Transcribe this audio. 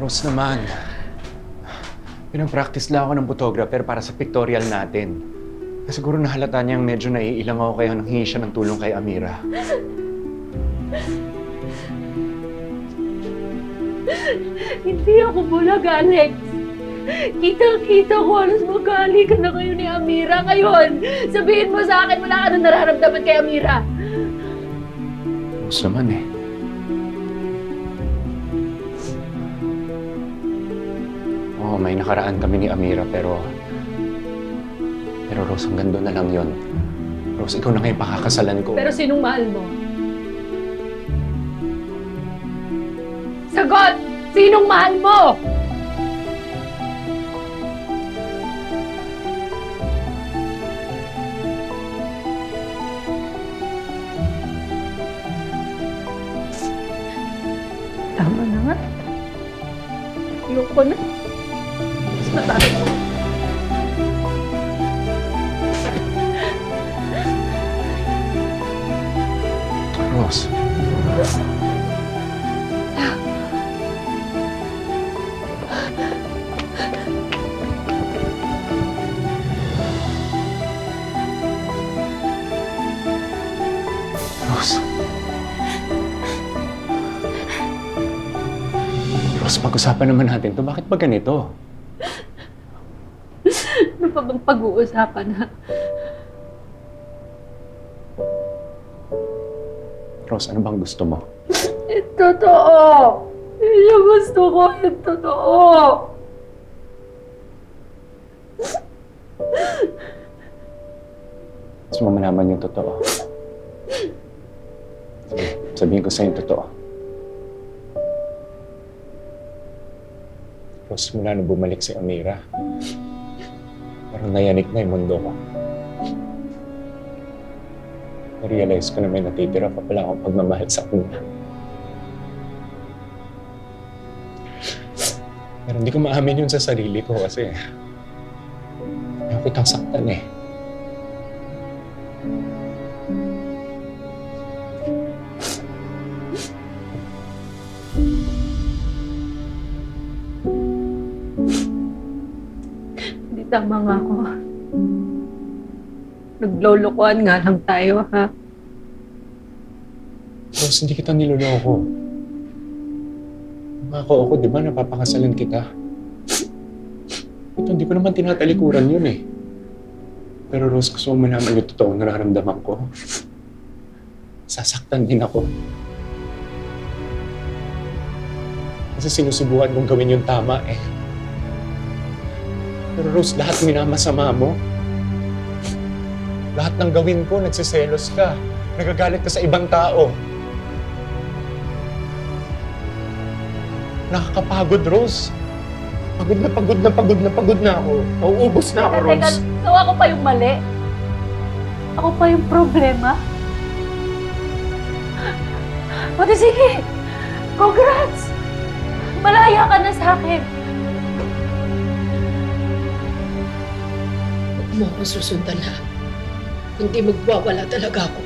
Rose naman. Pinag-practice lang ako ng photographer para sa pictorial natin. Siguro nahalata niyang medyo naiilang ako kaya nanghingi siya ng tulong kay Amira. Hindi ako bulag, Alex. Kitang-kita ko, halos magkali ka na kayo ni Amira. Ngayon, sabihin mo sa akin, wala ka nang nararamdaman kay Amira. Rose naman eh. Oo, may nakaraan kami ni Amira pero Rose, hanggang doon na lang yon. Rose, ikaw na ngayon pakakasalan ko. Pero sinong mahal mo? Sagot! Sinong mahal mo? Tama na nga. Ayoko na. Mas matalo ko. Rose. Rose. Rose, pag-usapan naman natin to. Bakit ba ganito? Ano pa bang pag-uusapan, ha? Rose, ano bang gusto mo? Yung totoo! Yung gusto ko, yung totoo! Gusto mo malaman yung totoo? Sige, sabihin ko sa'yo yung totoo. Rose, mula na bumalik si Amira, parang nayanik na yung mundo ko. Na-realize ko na may natitira pa pala akong pagmamahal sa kanya. Pero hindi ko maamin yun sa sarili ko kasi ayaw kitang saktan eh. Hindi tama nga ako. Naglolokohan nga lang tayo, ha? Rose, hindi kita niloloko. Ako, di ba napapakasalan kita? Ito, hindi ko naman tinatalikuran yun eh. Pero Rose, gusto mo malaman yung totoo nararamdaman ko. Sasaktan din ako. Kasi sinusubukan kong gawin yung tama eh. Pero Rose, lahat minamasama mo. Lahat ng gawin ko, nagsiselos ka. Nagagalit ka sa ibang tao. Nakakapagod, Rose. Pagod na pagod na pagod na pagod na ako. Nauubos na ako, Rose. Teka, so ako pa yung mali? Ako pa yung problema? O di sige! Congrats! Malaya ka na sa akin! Huwag mo akong susundan, ha? Kundi magwawala talaga ako.